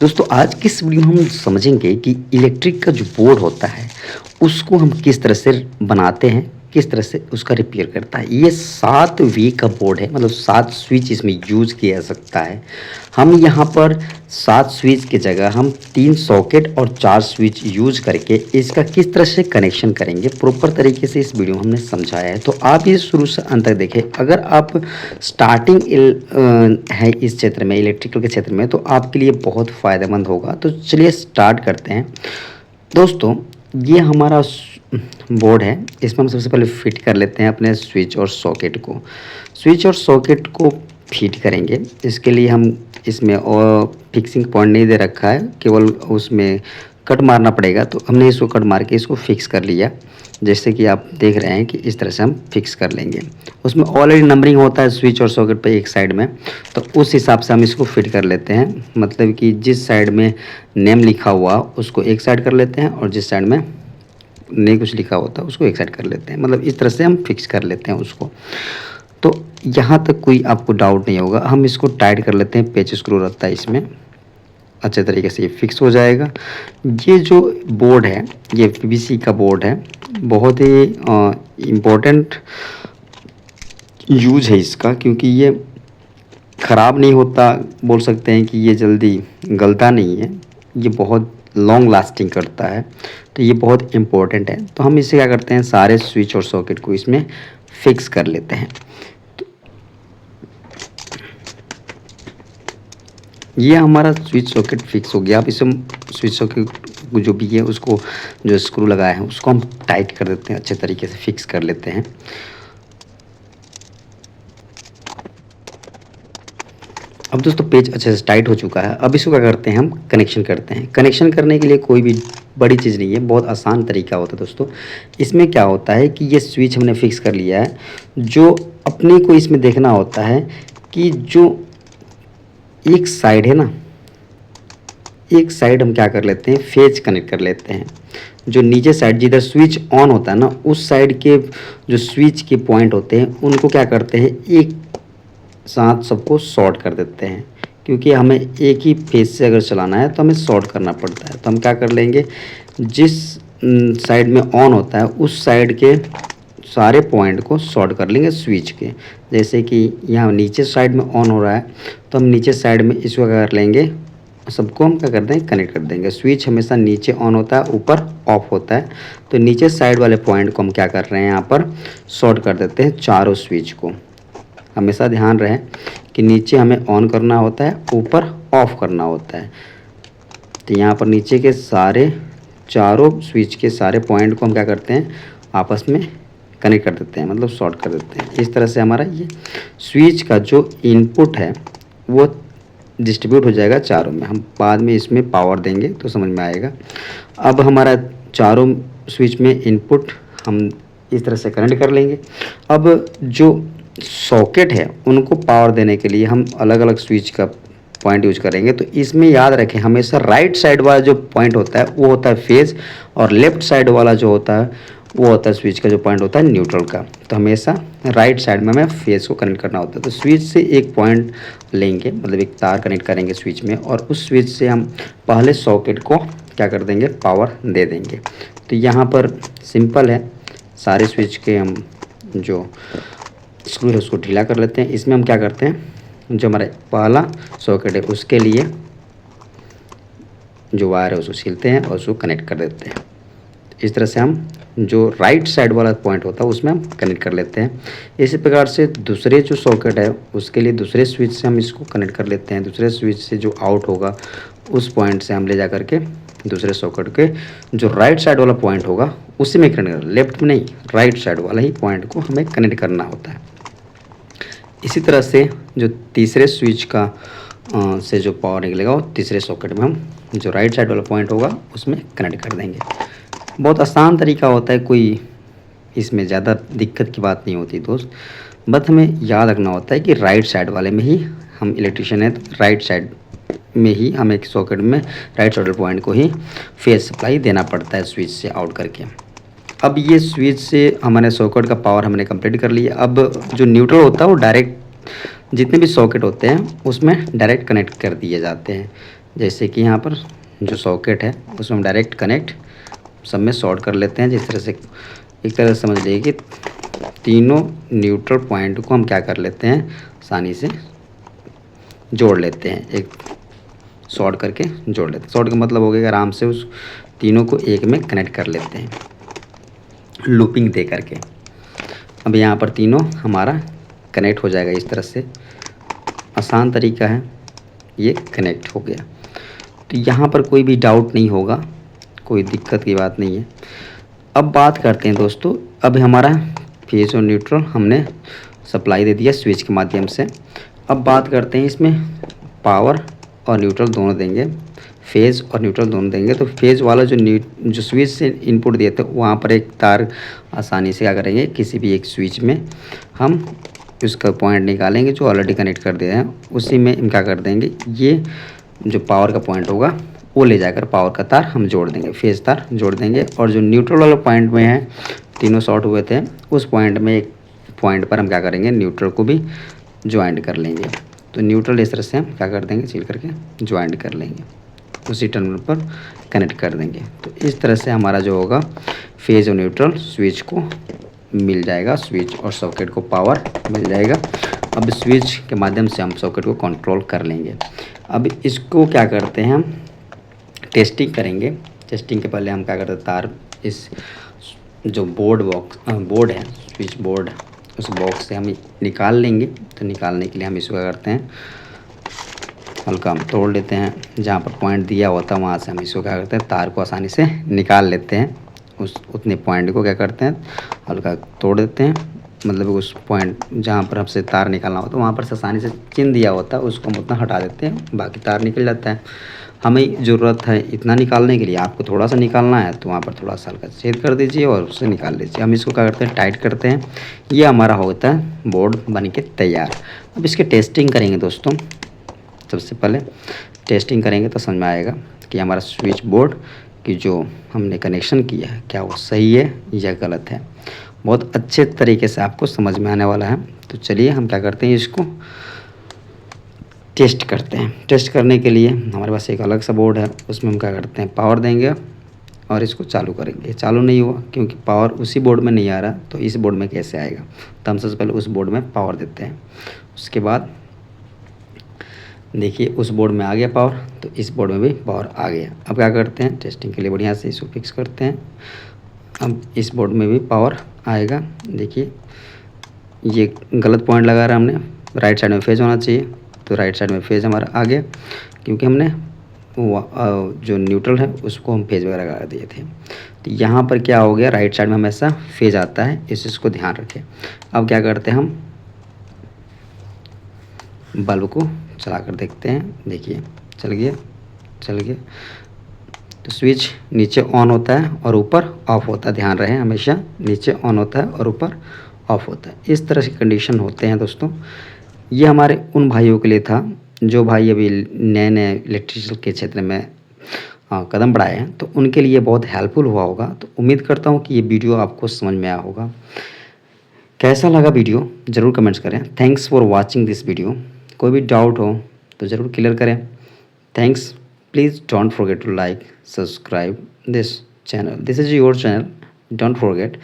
दोस्तों आज की इस वीडियो में हम समझेंगे कि इलेक्ट्रिक का जो बोर्ड होता है उसको हम किस तरह से बनाते हैं, किस तरह से उसका रिपेयर करता है। ये 7 वे का बोर्ड है, मतलब 7 स्विच इसमें यूज़ किया जा सकता है। हम यहाँ पर 7 स्विच की जगह हम 3 सॉकेट और 4 स्विच यूज़ करके इसका किस तरह से कनेक्शन करेंगे, प्रॉपर तरीके से इस वीडियो में हमने समझाया है। तो आप ये शुरू से अंत तक देखें। अगर आप स्टार्टिंग है इस क्षेत्र में, इलेक्ट्रिकल के क्षेत्र में, तो आपके लिए बहुत फ़ायदेमंद होगा। तो चलिए स्टार्ट करते हैं। दोस्तों ये हमारा बोर्ड है, इसमें हम सबसे पहले फिट कर लेते हैं अपने स्विच और सॉकेट को। स्विच और सॉकेट को फिट करेंगे, इसके लिए हम इसमें और फिक्सिंग पॉइंट नहीं दे रखा है, केवल उसमें कट मारना पड़ेगा। तो हमने इसको कट मार के इसको फिक्स कर लिया, जैसे कि आप देख रहे हैं कि इस तरह से हम फिक्स कर लेंगे। उसमें ऑलरेडी नंबरिंग होता है स्विच और सॉकेट पे एक साइड में, तो उस हिसाब से हम इसको फिट कर लेते हैं। मतलब कि जिस साइड में नेम लिखा हुआ उसको एक साइड कर लेते हैं, और जिस साइड में नहीं कुछ लिखा होता उसको एक साइड कर लेते हैं। मतलब इस तरह से हम फिक्स कर लेते हैं उसको। तो यहाँ तक कोई आपको डाउट नहीं होगा। हम इसको टाइट कर लेते हैं, पेच स्क्रू रहता है इसमें, अच्छे तरीके से ये फिक्स हो जाएगा। ये जो बोर्ड है ये पीवीसी का बोर्ड है, बहुत ही इम्पोर्टेंट यूज है इसका, क्योंकि ये ख़राब नहीं होता, बोल सकते हैं कि ये जल्दी गलता नहीं है, ये बहुत लॉन्ग लास्टिंग करता है। तो ये बहुत इम्पोर्टेंट है। तो हम इसे क्या करते हैं, सारे स्विच और सॉकेट को इसमें फिक्स कर लेते हैं। ये हमारा स्विच सॉकेट फिक्स हो गया। अब इसे हम स्विच सॉकेट जो भी है उसको, जो स्क्रू लगाए हैं उसको हम टाइट कर देते हैं, अच्छे तरीके से फिक्स कर लेते हैं। अब दोस्तों पेज अच्छे से टाइट हो चुका है। अब इसको क्या करते हैं, हम कनेक्शन करते हैं। कनेक्शन करने के लिए कोई भी बड़ी चीज़ नहीं है, बहुत आसान तरीका होता है दोस्तों। इसमें क्या होता है कि ये स्विच हमने फिक्स कर लिया है। जो अपने को इसमें देखना होता है कि जो एक साइड है ना, एक साइड हम क्या कर लेते हैं, फेज कनेक्ट कर लेते हैं। जो नीचे साइड जिधर स्विच ऑन होता है ना, उस साइड के जो स्विच के पॉइंट होते हैं उनको क्या करते हैं, एक साथ सबको शॉर्ट कर देते हैं। क्योंकि हमें एक ही फेज से अगर चलाना है तो हमें शॉर्ट करना पड़ता है। तो हम क्या कर लेंगे, जिस साइड में ऑन होता है उस साइड के सारे पॉइंट को शॉर्ट कर लेंगे स्विच के। जैसे कि यहाँ नीचे साइड में ऑन हो रहा है तो हम नीचे साइड में इसको क्या कर लेंगे, सबको हम क्या कर देंगे, कनेक्ट कर देंगे। स्विच हमेशा नीचे ऑन होता है, ऊपर ऑफ होता है। तो नीचे साइड वाले पॉइंट को हम क्या कर रहे हैं, यहाँ पर शॉर्ट कर देते हैं चारों स्विच को। हमेशा ध्यान रहे कि नीचे हमें ऑन करना होता है, ऊपर ऑफ करना होता है। तो यहाँ पर नीचे के सारे चारों स्विच के सारे पॉइंट को हम क्या करते हैं, आपस में कनेक्ट कर देते हैं, मतलब शॉर्ट कर देते हैं। इस तरह से हमारा ये स्विच का जो इनपुट है वो डिस्ट्रीब्यूट हो जाएगा चारों में। हम बाद में इसमें पावर देंगे तो समझ में आएगा। अब हमारा चारों स्विच में इनपुट हम इस तरह से कनेक्ट कर लेंगे। अब जो सॉकेट है उनको पावर देने के लिए हम अलग अलग स्विच का पॉइंट यूज करेंगे। तो इसमें याद रखें, हमेशा राइट साइड वाला जो पॉइंट होता है वो होता है फेज, और लेफ्ट साइड वाला जो होता है वो होता है स्विच का जो पॉइंट होता है न्यूट्रल का। तो हमेशा राइट साइड में हमें फेज को कनेक्ट करना होता है। तो स्विच से एक पॉइंट लेंगे, मतलब एक तार कनेक्ट करेंगे स्विच में, और उस स्विच से हम पहले सॉकेट को क्या कर देंगे, पावर दे देंगे। तो यहाँ पर सिंपल है, सारे स्विच के हम जो स्क्रू है उसको ढीला कर लेते हैं। इसमें हम क्या करते हैं, जो हमारा पहला सॉकेट है उसके लिए जो वायर है उसको छीलते हैं और उसको कनेक्ट कर देते हैं। इस तरह से हम जो राइट साइड वाला पॉइंट होता है उसमें हम कनेक्ट कर लेते हैं। इसी प्रकार से दूसरे जो सॉकेट है उसके लिए दूसरे स्विच से हम इसको कनेक्ट कर लेते हैं। दूसरे स्विच से जो आउट होगा उस पॉइंट से हम ले जा करके दूसरे सॉकेट के जो राइट साइड वाला पॉइंट होगा उसी में कनेक्ट कर, लेफ्ट में नहीं, राइट साइड वाला ही पॉइंट को हमें कनेक्ट करना होता है। इसी तरह से जो तीसरे स्विच का से जो पावर निकलेगा वो तीसरे सॉकेट में हम जो राइट साइड वाला पॉइंट होगा उसमें कनेक्ट कर देंगे। बहुत आसान तरीका होता है, कोई इसमें ज़्यादा दिक्कत की बात नहीं होती दोस्त। बस हमें याद रखना होता है कि राइट साइड वाले में ही, हम इलेक्ट्रिशियन है तो राइट साइड में ही हम एक सॉकेट में राइट साइड पॉइंट को ही फेज सप्लाई देना पड़ता है स्विच से आउट करके। अब ये स्विच से हमारे सॉकेट का पावर हमने कंप्लीट कर लिया। अब जो न्यूट्रल होता है वो डायरेक्ट जितने भी सॉकेट होते हैं उसमें डायरेक्ट कनेक्ट कर दिए जाते हैं। जैसे कि यहाँ पर जो सॉकेट है उसमें हम डायरेक्ट कनेक्ट सब में शॉर्ट कर लेते हैं। जिस तरह से एक तरह से समझ लीजिए कि तीनों न्यूट्रल पॉइंट को हम क्या कर लेते हैं, आसानी से जोड़ लेते हैं, एक शॉर्ट करके जोड़ लेते हैं। शॉर्ट का मतलब हो गया कि आराम से उस तीनों को एक में कनेक्ट कर लेते हैं लूपिंग दे करके। अब यहाँ पर तीनों हमारा कनेक्ट हो जाएगा। इस तरह से आसान तरीका है, ये कनेक्ट हो गया। तो यहाँ पर कोई भी डाउट नहीं होगा, कोई दिक्कत की बात नहीं है। अब बात करते हैं दोस्तों, अब हमारा फेज और न्यूट्रल हमने सप्लाई दे दिया स्विच के माध्यम से। अब बात करते हैं इसमें पावर और न्यूट्रल दोनों देंगे, फेज़ और न्यूट्रल दोनों देंगे। तो फेज़ वाला जो स्विच से इनपुट दिए थे वहाँ पर एक तार आसानी से क्या करेंगे, किसी भी एक स्विच में हम उसका पॉइंट निकालेंगे जो ऑलरेडी कनेक्ट कर दिए हैं, उसी में हम क्या कर देंगे, ये जो पावर का पॉइंट होगा वो ले जाकर पावर का तार हम जोड़ देंगे, फेज़ तार जोड़ देंगे। और जो न्यूट्रल वाला पॉइंट में है, तीनों शॉर्ट हुए थे, उस पॉइंट में एक पॉइंट पर हम क्या करेंगे, न्यूट्रल को भी ज्वाइंट कर लेंगे। तो न्यूट्रल इस तरह से हम क्या कर देंगे, सील करके ज्वाइंट कर लेंगे, उसी टर्मिनल पर कनेक्ट कर देंगे। तो इस तरह से हमारा जो होगा फेज और न्यूट्रल स्विच को मिल जाएगा, स्विच और सॉकेट को पावर मिल जाएगा। अब स्विच के माध्यम से हम सॉकेट को कंट्रोल कर लेंगे। अब इसको क्या करते हैं, हम टेस्टिंग करेंगे। टेस्टिंग के पहले हम क्या करते हैं, तार इस जो बोर्ड है, स्विच बोर्ड, उस बॉक्स से हम निकाल लेंगे। तो निकालने के लिए हम इसको क्या करते हैं, हल्का हम तोड़ लेते हैं, जहाँ पर पॉइंट दिया होता है वहाँ से हम इसको क्या करते हैं, तार को आसानी से निकाल लेते हैं। उस उतने पॉइंट को क्या करते हैं, हल्का तोड़ देते हैं, मतलब उस पॉइंट जहाँ पर हमसे तार निकालना होता है वहाँ पर से आसानी से चिन्ह दिया होता है, उसको हम उतना हटा देते हैं, बाकी तार निकल जाता है। हमें ज़रूरत है इतना निकालने के लिए, आपको थोड़ा सा निकालना है तो वहाँ पर थोड़ा सा हल्का छेद कर दीजिए और उससे निकाल लीजिए। हम इसको क्या करते हैं, टाइट करते हैं। ये हमारा होता है बोर्ड बन के तैयार। अब इसके टेस्टिंग करेंगे दोस्तों। सबसे पहले टेस्टिंग करेंगे तो समझ में आएगा कि हमारा स्विच बोर्ड की जो हमने कनेक्शन किया है क्या वो सही है या गलत है। बहुत अच्छे तरीके से आपको समझ में आने वाला है। तो चलिए हम क्या करते हैं, इसको टेस्ट करते हैं। टेस्ट करने के लिए हमारे पास एक अलग सा बोर्ड है, उसमें हम क्या करते हैं, पावर देंगे और इसको चालू करेंगे। चालू नहीं हुआ क्योंकि पावर उसी बोर्ड में नहीं आ रहा, तो इस बोर्ड में कैसे आएगा। तो हम सबसे पहले उस बोर्ड में पावर देते हैं। उसके बाद देखिए उस बोर्ड में आ गया पावर, तो इस बोर्ड में भी पावर आ गया। अब क्या करते हैं, टेस्टिंग के लिए बढ़िया से इसको फिक्स करते हैं। अब इस बोर्ड में भी पावर आएगा। देखिए ये गलत पॉइंट लगा रहा हमने, राइट साइड में फेज होना चाहिए, तो राइट साइड में फेज हमारा आ गया क्योंकि हमने जो न्यूट्रल है उसको हम फेज वगैरह लगा दिए थे। तो यहाँ पर क्या हो गया, राइट साइड में हमेशा फेज आता है, इस चीज़ को ध्यान रखें। अब क्या करते हैं, हम बल्ब को चला कर देखते हैं। देखिए चल गया। तो स्विच नीचे ऑन होता है और ऊपर ऑफ होता है, ध्यान रहे हमेशा नीचे ऑन होता है और ऊपर ऑफ होता है। इस तरह से कंडीशन होते हैं दोस्तों। ये हमारे उन भाइयों के लिए था जो भाई अभी नए इलेक्ट्रिशियन के क्षेत्र में कदम बढ़ाए हैं, तो उनके लिए बहुत हेल्पफुल हुआ होगा। तो उम्मीद करता हूँ कि ये वीडियो आपको समझ में आया होगा। कैसा लगा वीडियो ज़रूर कमेंट्स करें। Thanks for watching this video. कोई भी डाउट हो तो ज़रूर क्लियर करें। Thanks. Please don't forget to like subscribe this channel. This is your channel, don't forget.